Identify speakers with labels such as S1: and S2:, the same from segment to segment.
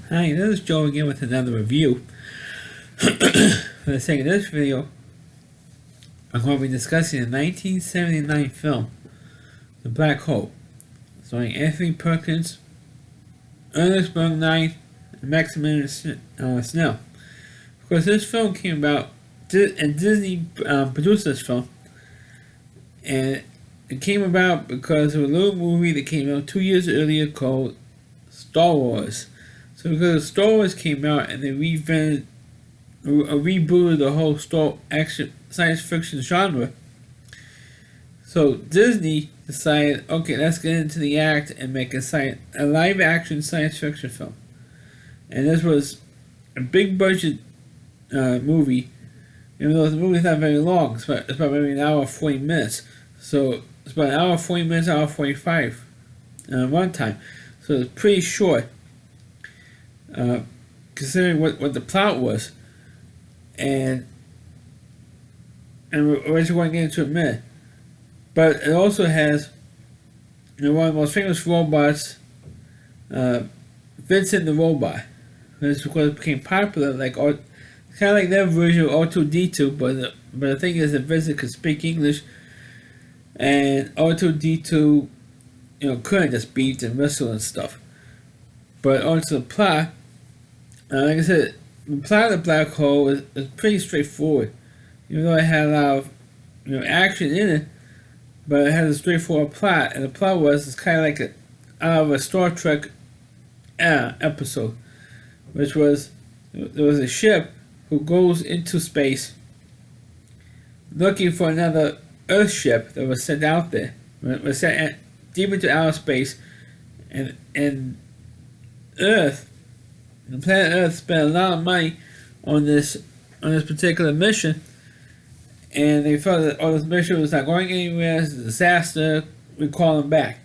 S1: Hi, this is Joe again with another review. For the sake of this video, I'm going to be discussing the 1979 film, The Black Hole, starring Anthony Perkins, Ernest Borgnine, and Maximilian Snell. Of course, this film came about, and Disney produced this film, and it came about because of a little movie that came out 2 years earlier called Star Wars. So because Star Wars came out and they rebooted the whole science fiction genre, so Disney decided, okay, let's get into the act and make a live action science fiction film. And this was a big budget movie, even though the movie's not very long. It's about maybe an hour 40 minutes. So it's about an hour 40 minutes, hour 45 runtime. So it's pretty short. Considering what the plot was, and we're just going to get into it in a minute. But it also has one of the most famous robots, Vincent the Robot. This because it became popular, kind of like their version of R2-D2, but the thing is that Vincent could speak English, and R2-D2, couldn't just beat and wrestle and stuff. But onto the plot. Like I said, the plot of The Black Hole is pretty straightforward. Even though it had a lot of action in it, but it has a straightforward plot. And the plot it's kind of like out of a Star Trek episode, which was there was a ship who goes into space looking for another Earth ship that was sent out there. It was sent deep into outer space, and Earth. The planet Earth spent a lot of money on this particular mission, and they felt that this mission was not going anywhere. It's a disaster. We call them back,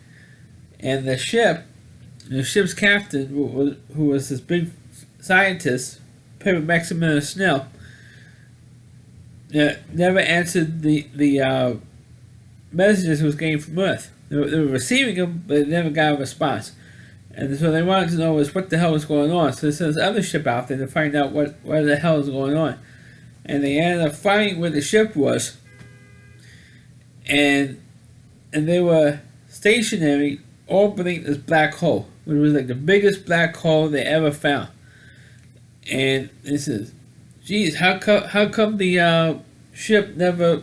S1: and the ship's captain, who was this big scientist, played with Maximilian Snell, never answered the messages he was getting from Earth. They were receiving them, but they never got a response. And so they wanted to know what the hell was going on. So they sent this other ship out there to find out what the hell is going on. And they ended up finding where the ship was. And they were stationary orbiting this black hole, which was like the biggest black hole they ever found. And they said, geez, how come the ship never,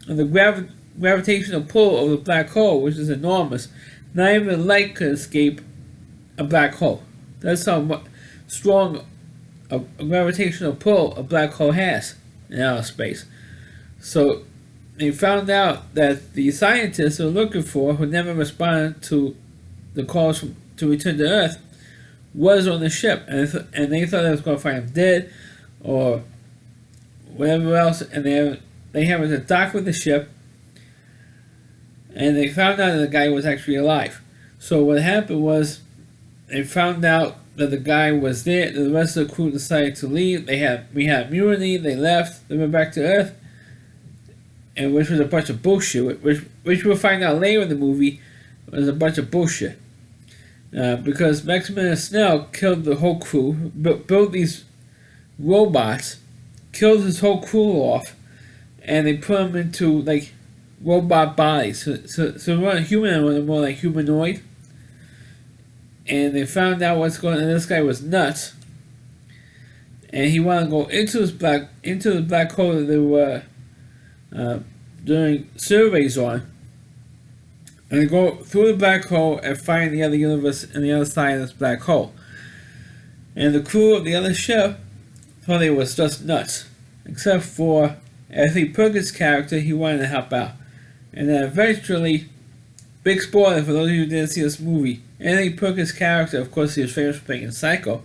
S1: the gravitational pull of the black hole, which is enormous, not even light could escape a black hole. That's how strong a gravitational pull a black hole has in outer space. So they found out that the scientists were looking for, who never responded to the calls to return to Earth, was on the ship, and they thought they was going to find him dead or whatever else, and they happened to dock with the ship, and they found out that the guy was actually alive. So what happened was, they found out that the guy was there. The rest of the crew decided to leave. We had mutiny. They left. They went back to Earth, and which was a bunch of bullshit. Which we'll find out later in the movie was a bunch of bullshit. Because Maximilian Snell killed the whole crew, built these robots, killed his whole crew off, and they put them into robot bodies. So they weren't human, they were more like humanoid. And they found out what's going on. And this guy was nuts, and he wanted to go into the black hole that they were doing surveys on, and go through the black hole and find the other universe and the other side of this black hole. And the crew of the other ship thought it was just nuts, except for Anthony Perkins' character. He wanted to help out, and then eventually, big spoiler for those of you who didn't see this movie, Anthony Perkins' character, of course, he was famous for playing in Psycho.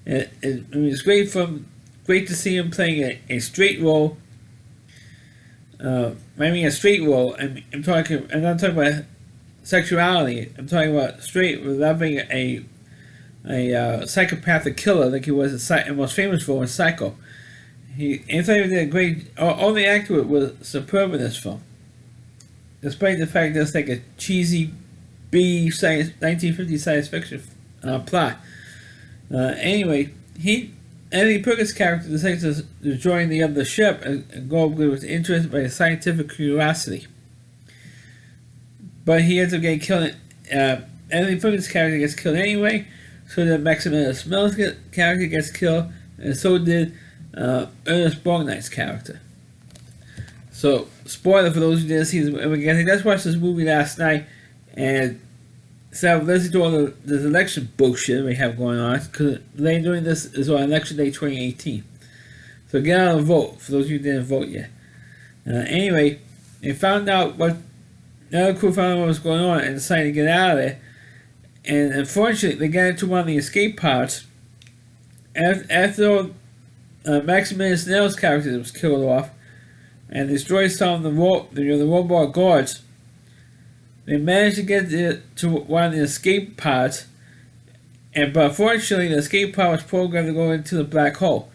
S1: And it was great to see him playing a straight role. A straight role. I'm not talking about sexuality. I'm talking about straight, without being a psychopathic killer like he was in most famous role in Psycho. Anthony did a great. All the actor was superb in this film, despite the fact that it's like a cheesy B 1950 science fiction plot. Anyway, Anthony Perkins' character decides to join the other ship and go because he was interested by scientific curiosity. But he ends up getting killed. Anthony Perkins' character gets killed anyway, so did Maximus Mills' character gets killed, and so did Ernest Borgnine's character. So, spoiler for those who didn't see this movie. I just watched this movie last night, and so listening to all this election bullshit we have going on, because later doing this is on election day 2018. So get out and vote, for those of you who didn't vote yet. Anyway, they found out what, the other crew found out what was going on and decided to get out of there. And unfortunately, they got into one of the escape pods. After Maximilian Snell's character was killed off, and destroyed some of the robot guards, they managed to get to one of the escape pods, but unfortunately the escape pod was programmed to go into the black hole,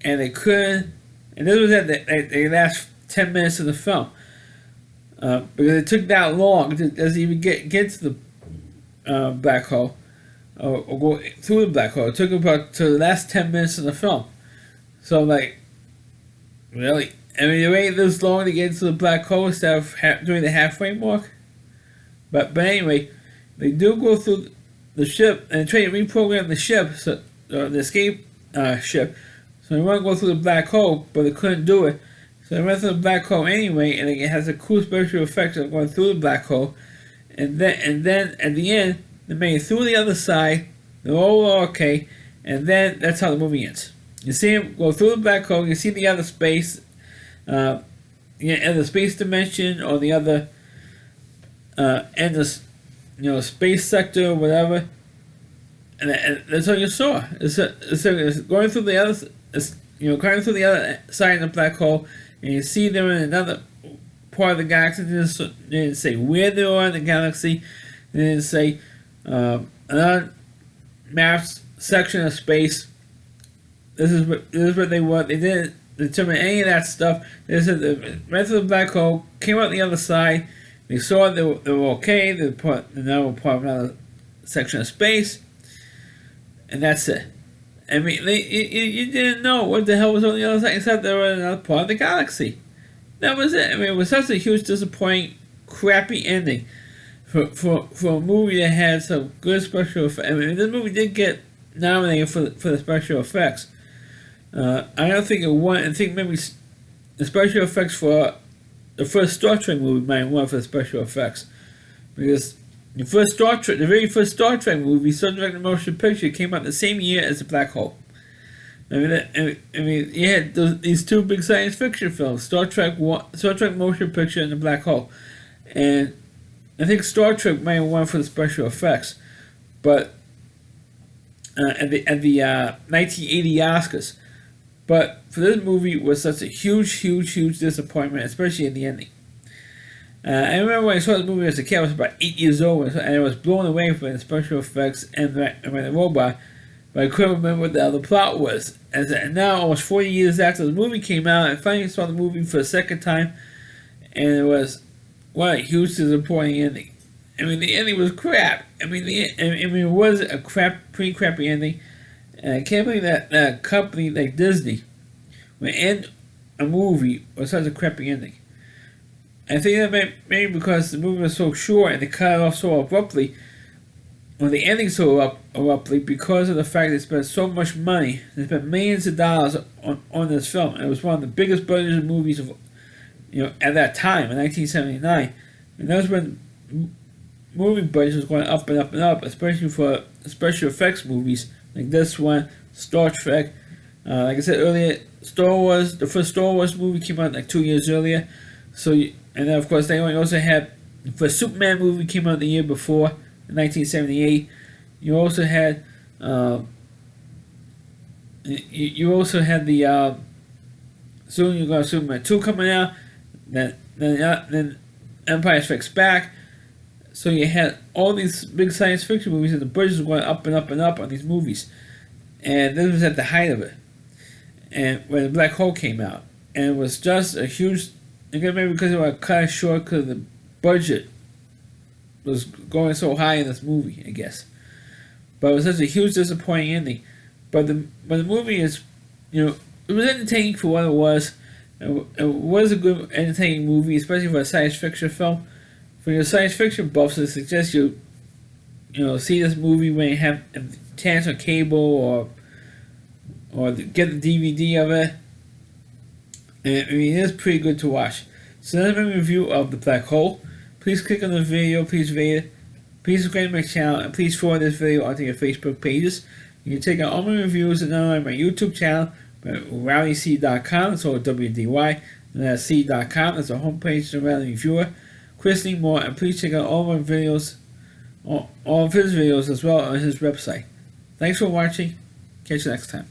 S1: and they couldn't. And this was at the last 10 minutes of the film, because it took that long to even get to the black hole, or go through the black hole. It took about to the last 10 minutes of the film. So really. I mean, it waited this long to get into the black hole instead of doing the halfway mark. But anyway, they do go through the ship and try to reprogram the ship, so the escape ship. So they want to go through the black hole, but they couldn't do it. So they went through the black hole anyway, and it has a cool special effect of going through the black hole. And then at the end, they made it through the other side. They're all okay, and then that's how the movie ends. You see him go through the black hole. You see the other space. In the space dimension or the other endless, space sector or whatever, and that's all you saw. It's going through the other, going through the other side of the black hole, and you see them in another part of the galaxy. They didn't say where they are in the galaxy. They didn't say another mapped section of space. This is what they were. They didn't determine any of that stuff. They said they went through the black hole, came out the other side. They saw they were okay. They were part of another section of space, and that's it. I mean, you didn't know what the hell was on the other side except they were in another part of the galaxy. That was it. I mean, it was such a huge disappointing, crappy ending for a movie that had some good special effects. I mean, this movie did get nominated for the special effects. I don't think it won. I think maybe the special effects for the first Star Trek movie might have won for the special effects, because the very first Star Trek movie, Star Trek: The Motion Picture, came out the same year as the Black Hole. I mean, you had these two big science fiction films, Star Trek Motion Picture, and the Black Hole, and I think Star Trek might have won for the special effects, but at the 1980 Oscars. But for this movie, it was such a huge disappointment, especially in the ending. I remember when I saw this movie as a kid, I was about 8 years old, and I was blown away by the special effects and the robot, but I couldn't remember what the other plot was. And now, almost 40 years after the movie came out, I finally saw the movie for a second time, and it was, what a huge disappointing ending. I mean, the ending was crap. I mean, it was a pretty crappy ending. And I can't believe that a company like Disney would end a movie with such a crappy ending. I think that maybe because the movie was so short and they cut it off so abruptly, or the ending so abruptly, because of the fact they spent so much money. They spent millions of dollars on this film. And it was one of the biggest budgeted movies of, at that time in 1979. And that was when movie budgets was going up and up and up, especially for special effects movies like this one, Star Trek. Like I said earlier, Star Wars. The first Star Wars movie came out like 2 years earlier. So, and then of course they also had the first Superman movie came out the year before, in 1978. You also had the soon you got Superman 2 coming out. Then Empire Strikes Back. So you had all these big science fiction movies, and the budgets were going up and up and up on these movies. And this was at the height of it. And when the Black Hole came out, and it was just a huge, again maybe because they were cut it short because the budget was going so high in this movie, I guess. but it was such a huge disappointing ending. But the movie is, it was entertaining for what it was. It was a good entertaining movie, especially for a science fiction film. For your science fiction buffs, I suggest see this movie when you have a chance on cable or get the DVD of it. And, I mean, it is pretty good to watch. So that's my review of The Black Hole. Please click on the video, please rate it, please subscribe to my channel, and please forward this video onto your Facebook pages. You can check out all my reviews and on my YouTube channel at rowdyc.com, so WDY, and that's c.com, that's the homepage of the Rowdy Reviewer. Chris Moore, and please check out all my videos, all of his videos as well on his website. Thanks for watching. Catch you next time.